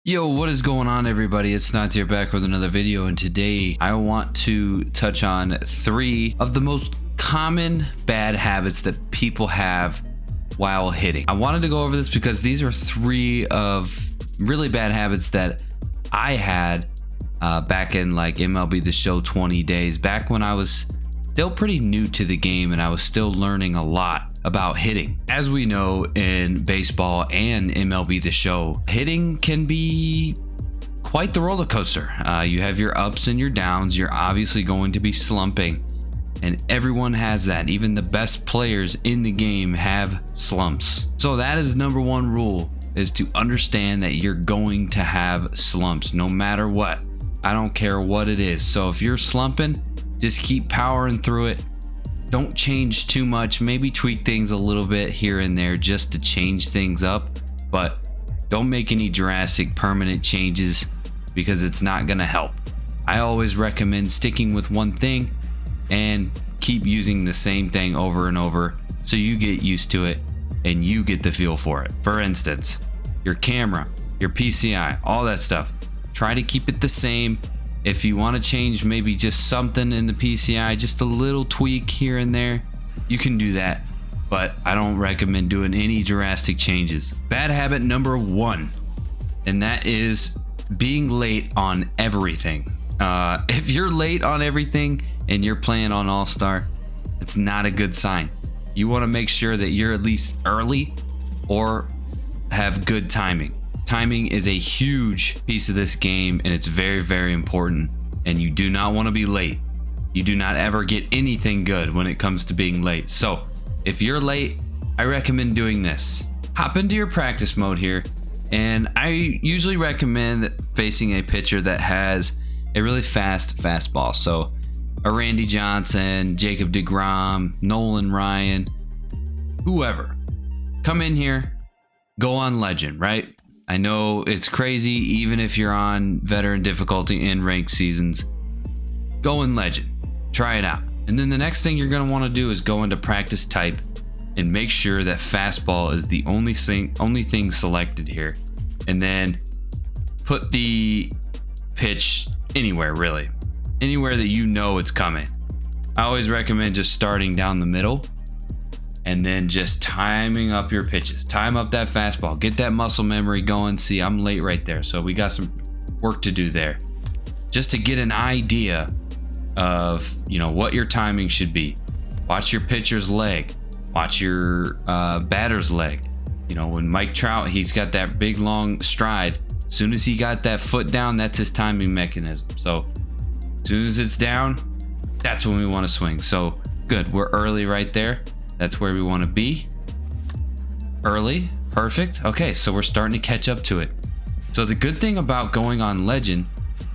Yo, what is going on, everybody? It's Nods here, back with another video, and today I want to touch on 3 of the most common bad habits that people have while hitting. I wanted to go over this because these are 3 of really bad habits that I had back in like MLB The Show 20 days, back when I was still pretty new to the game and I was still learning a lot about hitting. As we know, in baseball and MLB The Show, hitting can be quite the roller coaster. You have your ups and your downs. You're obviously going to be slumping, and everyone has that. Even the best players in the game have slumps. So that is number 1 rule, is to understand that you're going to have slumps no matter what. I don't care what it is. So if you're slumping, just keep powering through it. Don't change too much. Maybe tweak things a little bit here and there just to change things up, but don't make any drastic permanent changes because it's not gonna help. I always recommend sticking with one thing and keep using the same thing over and over so you get used to it and you get the feel for it. For instance, your camera, your PCI, all that stuff. Try to keep it the same. If you want to change maybe just something in the PCI, just a little tweak here and there, you can do that, but I don't recommend doing any drastic changes. Bad habit number 1, and that is being late on everything. If you're late on everything and you're playing on All-Star, it's not a good sign. You want to make sure that you're at least early or have good timing. Timing is a huge piece of this game, and it's very, very important, and you do not want to be late. You do not ever get anything good when it comes to being late. So if you're late, I recommend doing this. Hop into your practice mode here, and I usually recommend facing a pitcher that has a really fast fastball. So a Randy Johnson, Jacob deGrom, Nolan Ryan, whoever. Come in here, go on legend, right? I know it's crazy, even if you're on veteran difficulty in ranked seasons. Go in legend, try it out. And then the next thing you're going to want to do is go into practice type and make sure that fastball is the only thing selected here. And then put the pitch anywhere, really. Anywhere that you know it's coming. I always recommend just starting down the middle and then just timing up your pitches. Time up that fastball. Get that muscle memory going. See, I'm late right there, so we got some work to do there. Just to get an idea of, what your timing should be. Watch your pitcher's leg. Watch your batter's leg. When Mike Trout, he's got that big long stride. As soon as he got that foot down, that's his timing mechanism. So as soon as it's down, that's when we want to swing. So good, we're early right there. That's where we want to be. Early, perfect. Okay, so we're starting to catch up to it. So the good thing about going on legend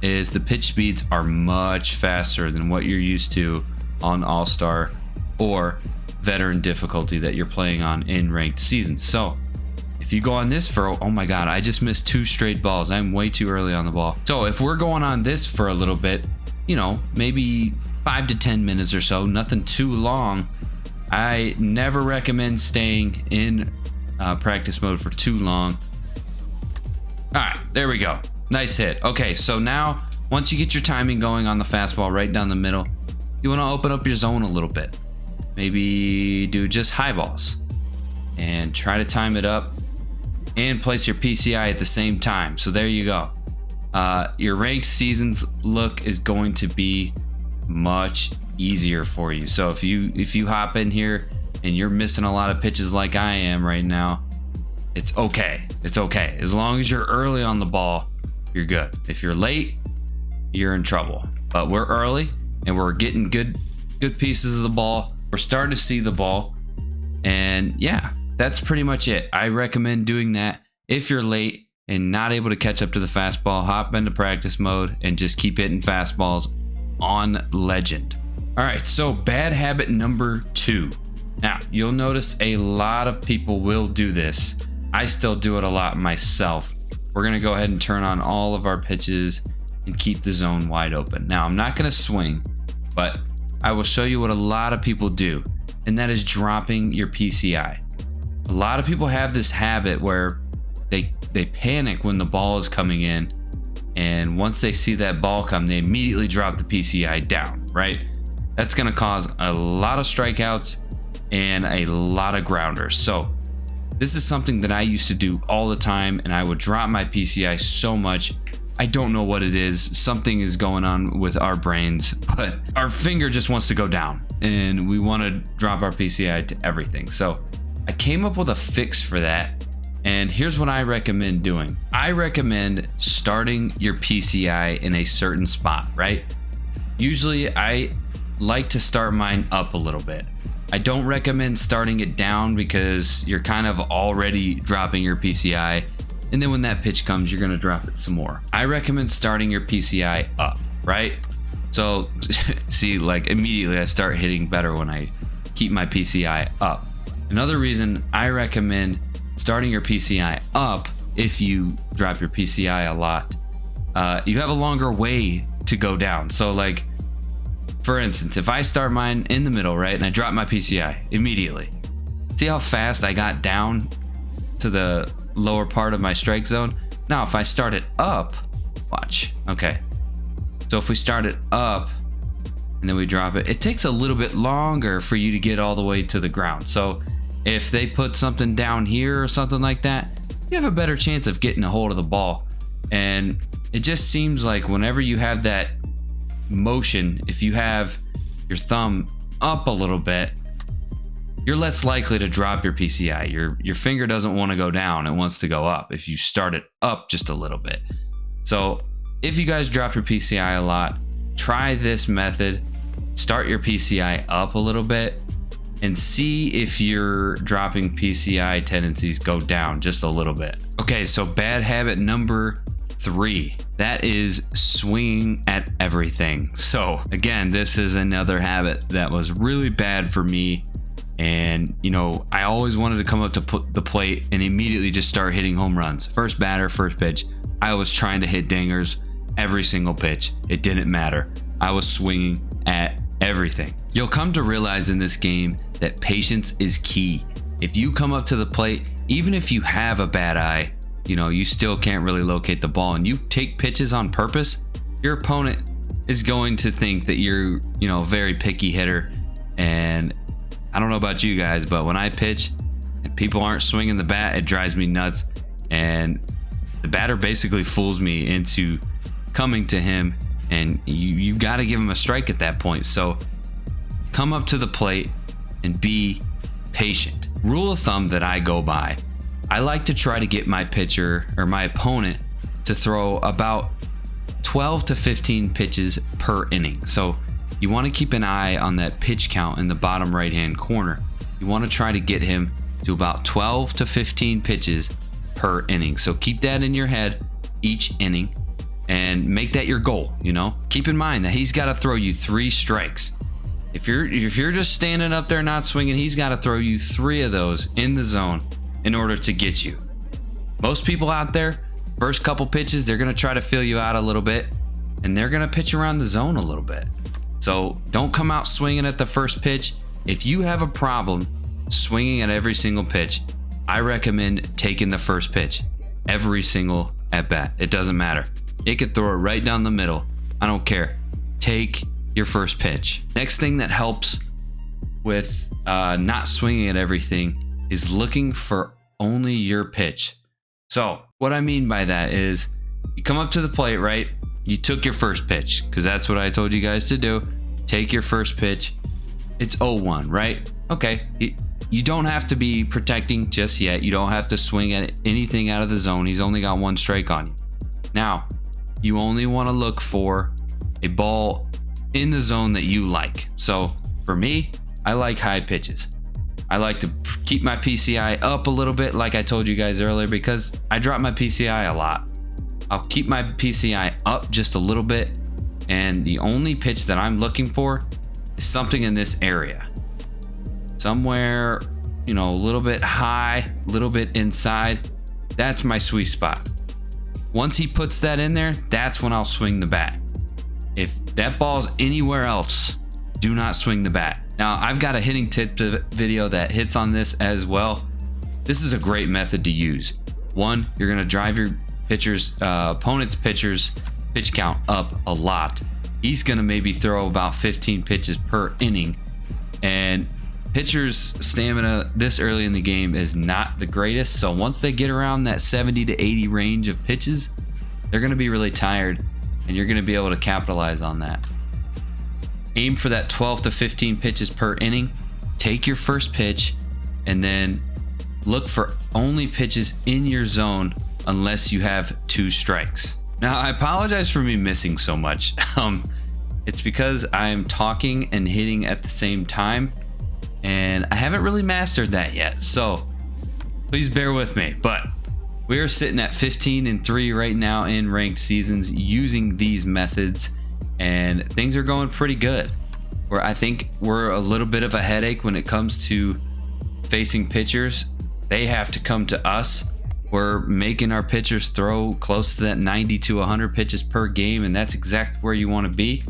is the pitch speeds are much faster than what you're used to on All-Star or veteran difficulty that you're playing on in ranked seasons. So if you go on this for, oh my God, I just missed 2 straight balls. I'm way too early on the ball. So if we're going on this for a little bit, maybe 5 to 10 minutes or so, nothing too long. I never recommend staying in practice mode for too long. All right, there we go. Nice hit. Okay, so now once you get your timing going on the fastball right down the middle, you want to open up your zone a little bit. Maybe do just high balls and try to time it up and place your PCI at the same time. So there you go. Your ranked seasons look is going to be much easier for you. So if you hop in here and you're missing a lot of pitches like I am right now, it's okay. It's okay. As long as you're early on the ball, you're good. If you're late, you're in trouble. But we're early and we're getting good pieces of the ball. We're starting to see the ball. And yeah, that's pretty much it. I recommend doing that. If you're late and not able to catch up to the fastball, hop into practice mode and just keep hitting fastballs on legend. All right, so bad habit number 2. Now, you'll notice a lot of people will do this. I still do it a lot myself. We're going to go ahead and turn on all of our pitches and keep the zone wide open. Now, I'm not going to swing, but I will show you what a lot of people do, and that is dropping your PCI. A lot of people have this habit where they panic when the ball is coming in, and once they see that ball come, they immediately drop the PCI down, right? That's going to cause a lot of strikeouts and a lot of grounders. So this is something that I used to do all the time, and I would drop my PCI so much. I don't know what it is. Something is going on with our brains, but our finger just wants to go down, and we want to drop our PCI to everything. So I came up with a fix for that, and here's what I recommend doing. I recommend starting your PCI in a certain spot, right? Usually I like to start mine up a little bit. I don't recommend starting it down because you're kind of already dropping your PCI, and then when that pitch comes, you're going to drop it some more. I recommend starting your PCI up, right? So see, like immediately I start hitting better when I keep my PCI up. Another reason I recommend starting your PCI up, if you drop your PCI a lot, you have a longer way to go down. So like, for instance, if I start mine in the middle, right, and I drop my PCI immediately, see how fast I got down to the lower part of my strike zone? Now, if I start it up, watch, okay. So if we start it up and then we drop it, it takes a little bit longer for you to get all the way to the ground. So if they put something down here or something like that, you have a better chance of getting a hold of the ball. And it just seems like whenever you have that motion, if you have your thumb up a little bit, you're less likely to drop your PCI. Your finger doesn't want to go down, it wants to go up if you start it up just a little bit. So if you guys drop your PCI a lot, try this method. Start your PCI up a little bit and see if your dropping PCI tendencies go down just a little bit. Okay, so bad habit number 3, that is swinging at everything. So again, this is another habit that was really bad for me, and you know, I always wanted to come up to the plate and immediately just start hitting home runs. First batter, first pitch, I was trying to hit dingers every single pitch. It didn't matter. I was swinging at everything. You'll come to realize in this game that patience is key. If you come up to the plate, even if you have a bad eye, you know, you still can't really locate the ball, and you take pitches on purpose, your opponent is going to think that you're, you know, a very picky hitter. And I don't know about you guys, but when I pitch and people aren't swinging the bat, it drives me nuts. And the batter basically fools me into coming to him, and you got to give him a strike at that point. So come up to the plate and be patient. Rule of thumb that I go by, I like to try to get my pitcher or my opponent to throw about 12 to 15 pitches per inning. So you want to keep an eye on that pitch count in the bottom right hand corner. You want to try to get him to about 12 to 15 pitches per inning. So keep that in your head each inning and make that your goal. You know, keep in mind that he's got to throw you 3 strikes. If you're just standing up there not swinging, he's got to throw you 3 of those in the zone in order to get you. Most people out there, first couple pitches, they're going to try to feel you out a little bit, and they're going to pitch around the zone a little bit. So don't come out swinging at the first pitch. If you have a problem swinging at every single pitch, I recommend taking the first pitch every single at bat. It doesn't matter. It could throw it right down the middle. I don't care. Take your first pitch. Next thing that helps with not swinging at everything is looking for only your pitch. So what I mean by that is you come up to the plate, right? You took your first pitch, because that's what I told you guys to do. Take your first pitch. It's 0-1, right? Okay. You don't have to be protecting just yet. You don't have to swing at anything out of the zone. He's only got 1 strike on you. Now, you only want to look for a ball in the zone that you like. So for me, I like high pitches. I like to keep my PCI up a little bit, like I told you guys earlier, because I drop my PCI a lot. I'll keep my PCI up just a little bit, and the only pitch that I'm looking for is something in this area. Somewhere, you know, a little bit high, a little bit inside. That's my sweet spot. Once he puts that in there, that's when I'll swing the bat. If that ball's anywhere else, do not swing the bat. Now, I've got a hitting tip video that hits on this as well. This is a great method to use. One, you're going to drive your opponent's pitchers pitch count up a lot. He's going to maybe throw about 15 pitches per inning, and pitchers' stamina this early in the game is not the greatest. So once they get around that 70 to 80 range of pitches, they're going to be really tired, and you're going to be able to capitalize on that. Aim for that 12 to 15 pitches per inning. Take your first pitch, and then look for only pitches in your zone unless you have 2 strikes. Now, I apologize for me missing so much. It's because I'm talking and hitting at the same time, and I haven't really mastered that yet. So please bear with me. But we are sitting at 15-3 right now in ranked seasons using these methods, and things are going pretty good. Where I think we're a little bit of a headache when it comes to facing pitchers. They have to come to us. We're making our pitchers throw close to that 90 to 100 pitches per game, and that's exactly where you want to be,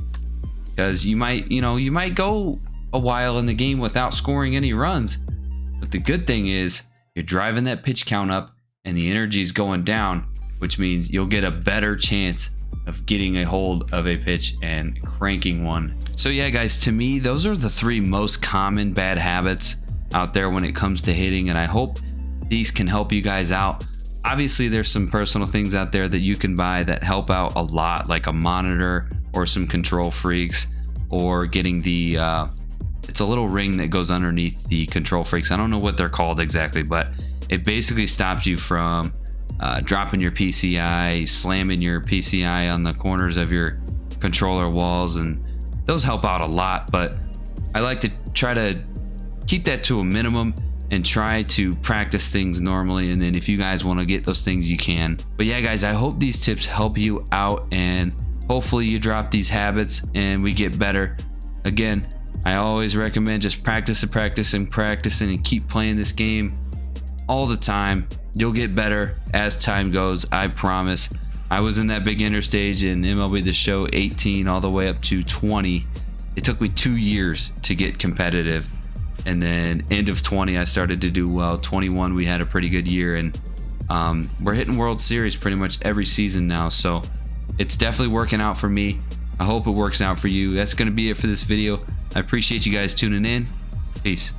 because you might go a while in the game without scoring any runs, but the good thing is you're driving that pitch count up and the energy is going down, which means you'll get a better chance of getting a hold of a pitch and cranking one. So yeah, guys, to me, those are the 3 most common bad habits out there when it comes to hitting, and I hope these can help you guys out. Obviously, there's some personal things out there that you can buy that help out a lot, like a monitor or some control freaks, or getting the it's a little ring that goes underneath the control freaks. I don't know what they're called exactly, but it basically stops you from dropping your PCI, slamming your PCI on the corners of your controller walls, and those help out a lot. But I like to try to keep that to a minimum and try to practice things normally, and then if you guys want to get those things, you can. But yeah, guys, I hope these tips help you out, and hopefully you drop these habits and we get better. Again, I always recommend just practicing and keep playing this game all the time. You'll get better as time goes, I promise. I was in that beginner stage in MLB The Show 18 all the way up to 20. It took me 2 years to get competitive, and then end of 20 I started to do well. 21 we had a pretty good year, and we're hitting World Series pretty much every season now, so it's definitely working out for me. I hope it works out for you. That's going to be it for this video. I appreciate you guys tuning in. Peace.